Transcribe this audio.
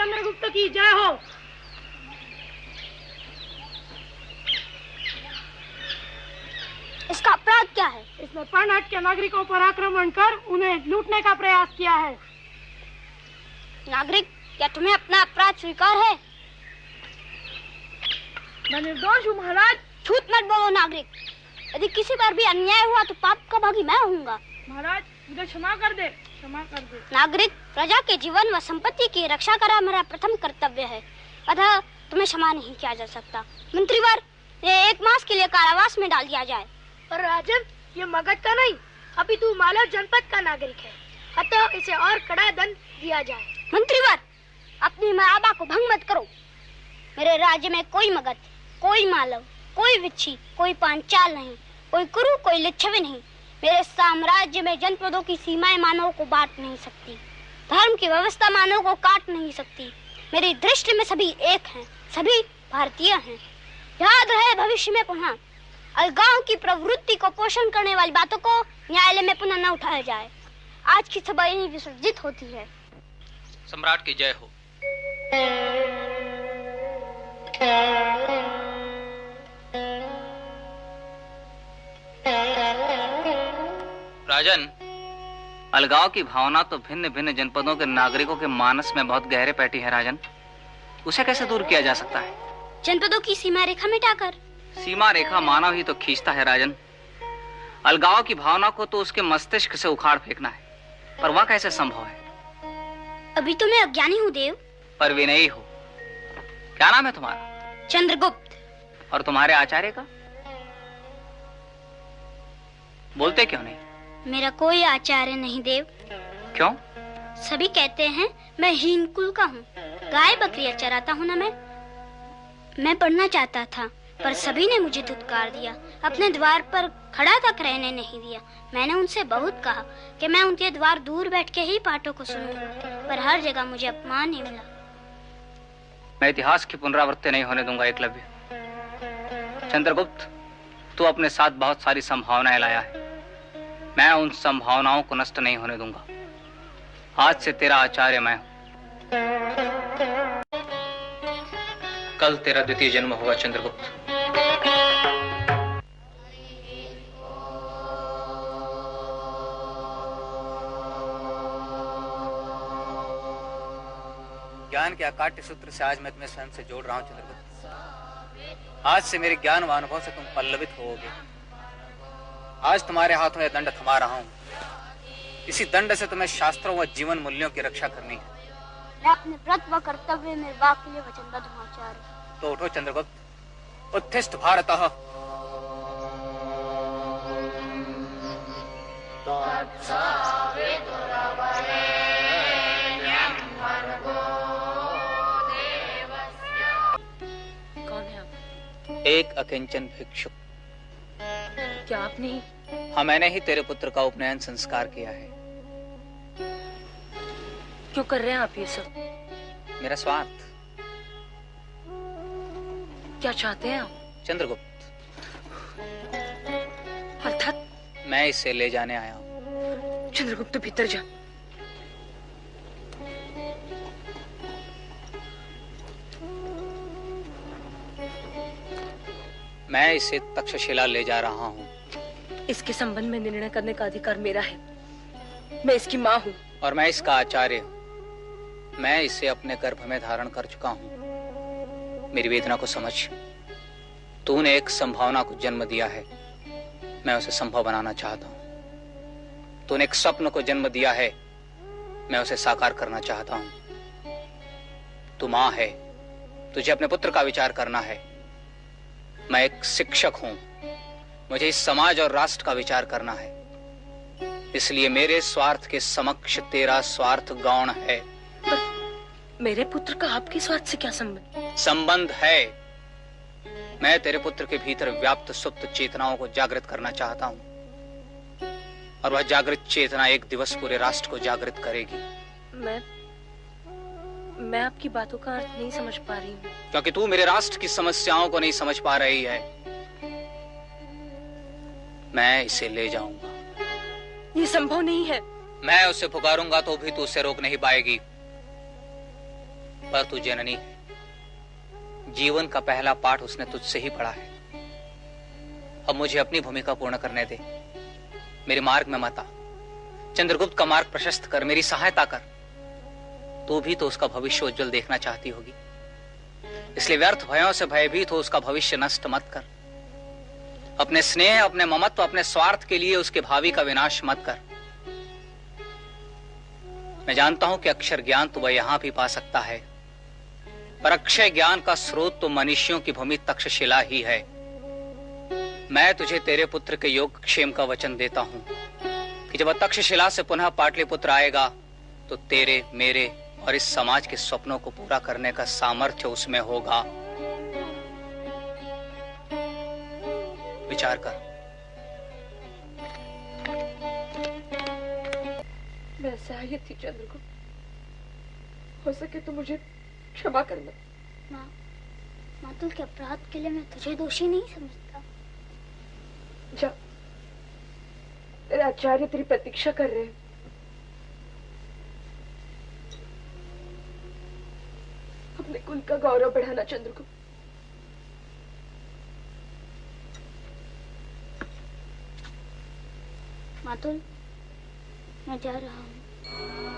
चंद्रगुप्त की जय हो। इसका अपराध क्या है? इसने पर्णहट के नागरिकों पर आक्रमण कर उन्हें लूटने का प्रयास किया है। नागरिक, क्या तुम्हें अपना अपराध स्वीकार है? मैं निर्दोष हूँ महाराज। झूठ मत बोलो नागरिक। यदि किसी पर भी अन्याय हुआ तो पाप का भागी मैं होऊंगा। महाराज, मुझे क्षमा कर दे, क्षमा कर दे। नागरिक, प्रजा के जीवन व संपत्ति की रक्षा करना मेरा प्रथम कर्तव्य है, अतः तुम्हें क्षमा नहीं किया जा सकता। मंत्रीवर, ये 1 मास के लिए कारावास में डाल दिया जाए। पर राजन, ये मगध का नहीं अपितु मालव जनपद का नागरिक है, अतः इसे और कड़ा दंड दिया जाए। मंत्रीवर, अपनी मर्यादा को भंग मत करो। मेरे राज्य में कोई मगध, कोई मालव, कोई विच्छी, कोई पांचाल नहीं, कोई कुरु, कोई लिच्छवी नहीं। मेरे साम्राज्य में जनपदों की सीमाएं मानव को बांट नहीं सकती, धर्म की व्यवस्था मानव को काट नहीं सकती। मेरी दृष्टि में सभी एक हैं, सभी भारतीय हैं। याद रहे भविष्य में पुनः अलगाव की प्रवृत्ति को पोषण करने वाली बातों को न्यायालय में पुनः न उठाया जाए। आज की सभा यहीं विसर्जित होती है। सम्राट की जय हो। राजन, अलगाव की भावना तो भिन्न भिन्न जनपदों के नागरिकों के मानस में बहुत गहरे बैठी है राजन। उसे कैसे दूर किया जा सकता है? जनपदों की सीमा रेखा मिटाकर। सीमा रेखा मानव ही तो खींचता है राजन। अलगाव की भावना को तो उसके मस्तिष्क से उखाड़ फेंकना है, पर वह कैसे संभव है? अभी तो मैं अज्ञानी हूँ देव। पर विनयी हो। क्या नाम है तुम्हारा? चंद्रगुप्त। और तुम्हारे आचार्य का? बोलते क्यों नहीं? मेरा कोई आचार्य नहीं देव। क्यों? सभी कहते हैं मैं हीन कुल का हूँ, गाय बकरियां चराता हूँ ना। मैं पढ़ना चाहता था, पर सभी ने मुझे धुतकार दिया, अपने द्वार पर खड़ा तक रहने नहीं दिया। मैंने उनसे बहुत कहा कि मैं उनके द्वार दूर बैठ के ही पाठों को सुनूंगा, पर हर जगह मुझे अपमान ही मिला। मैं इतिहास की पुनरावृत्ति नहीं होने दूंगा एकलव्य। चंद्रगुप्त, तू अपने साथ बहुत सारी संभावनाएं लाया है, मैं उन संभावनाओं को नष्ट नहीं होने दूंगा। आज से तेरा आचार्य मैं हूं। कल तेरा द्वितीय जन्म होगा चंद्रगुप्त। ज्ञान के अकाट्य सूत्र से आज मैं तुम्हें स्वयं से जोड़ रहा हूं चंद्रगुप्त। आज से मेरे ज्ञान व अनुभव से तुम पल्लवित होगे। आज तुम्हारे हाथों यह दंड थमा रहा हूं। इसी दंड से तुम्हें शास्त्रों व जीवन मूल्यों की रक्षा करनी है। मैं अपने व्रत व कर्तव्य निर्वाह के लिए वचनबद्ध हूं आचार्य। तो उठो चंद्रगुप्त, उत्तिष्ठ भारतः। कौन है आप? एक अकिंचन भिक्षुक। क्या आपने? हाँ, मैंने ही तेरे पुत्र का उपनयन संस्कार किया है। क्यों कर रहे हैं आप ये सब? मेरा स्वार्थ। क्या चाहते हैं आप? चंद्रगुप्त, अर्थात? मैं इसे ले जाने आया हूँ। चंद्रगुप्त भीतर जा। मैं इसे तक्षशिला ले जा रहा हूँ। इसके संबंध में निर्णय करने का अधिकार मेरा है। मैं इसकी माँ हूँ। और मैं इसका आचार्य हूँ। मैं इसे अपने गर्भ में धारण कर चुका हूँ। मेरी वेदना को समझ। तूने एक संभावना को जन्म दिया है, मैं उसे संभव बनाना चाहता हूँ। तूने एक स्वप्न को जन्म दिया है, मैं उसे साकार करना चाहता हूँ। तू माँ है, तुझे अपने पुत्र का विचार करना है। मैं एक शिक्षक हूँ, मुझे इस समाज और राष्ट्र का विचार करना है। इसलिए मेरे स्वार्थ के समक्ष तेरा स्वार्थ गौण है। पर मेरे पुत्र का आपके स्वार्थ से क्या संबंध? संबंध है। मैं तेरे पुत्र के भीतर व्याप्त सुप्त चेतनाओं को जागृत करना चाहता हूँ, और वह जागृत चेतना एक दिवस पूरे राष्ट्र को जागृत करेगी। मैं आपकी बातों का अर्थ नहीं समझ पा रही हूँ। क्योंकि तू मेरे राष्ट्र की समस्याओं को नहीं समझ पा रही है। मैं इसे ले जाऊंगा। ये संभव नहीं है। मैं उसे पुकारूंगा तो भी तू उसे रोक नहीं पाएगी। पर तू जननी है, जीवन का पहला पाठ उसने तुझसे ही पढ़ा है। अब मुझे अपनी भूमिका पूर्ण करने दे। मेरे मार्ग में मत आ, चंद्रगुप्त का मार्ग प्रशस्त कर, मेरी सहायता कर। तू भी तो उसका भविष्य उज्जवल देखना चाहती होगी, इसलिए व्यर्थ भयों से भयभीत हो उसका भविष्य नष्ट मत कर। अपने स्नेह, अपने ममत्व, अपने स्वार्थ के लिए उसके भावी का विनाश मत कर। मैं जानता हूं कि अक्षर ज्ञान तो वह यहां भी पा सकता है, पर अक्षय ज्ञान का स्रोत तो मनुष्यों की भूमि तक्षशिला ही है। मैं तुझे तेरे पुत्र के योग क्षेम का वचन देता हूं कि जब तक्षशिला से पुनः पाटलिपुत्र आएगा तो तेरे, मेरे और इस समाज के सपनों को पूरा करने का सामर्थ्य उसमें होगा। विचार कर। मैं असहाय थी चंद्रगुप्त, हो सके तो मुझे क्षमा करना। माँ, मातुल के अपराध के लिए मैं तुझे दोषी नहीं समझता। जा, तेरे आचार्य तेरी प्रतीक्षा कर रहे हैं। अपने कुल का गौरव बढ़ाना चंद्रगुप्त। मातुल, मैं जा रहा हूँ।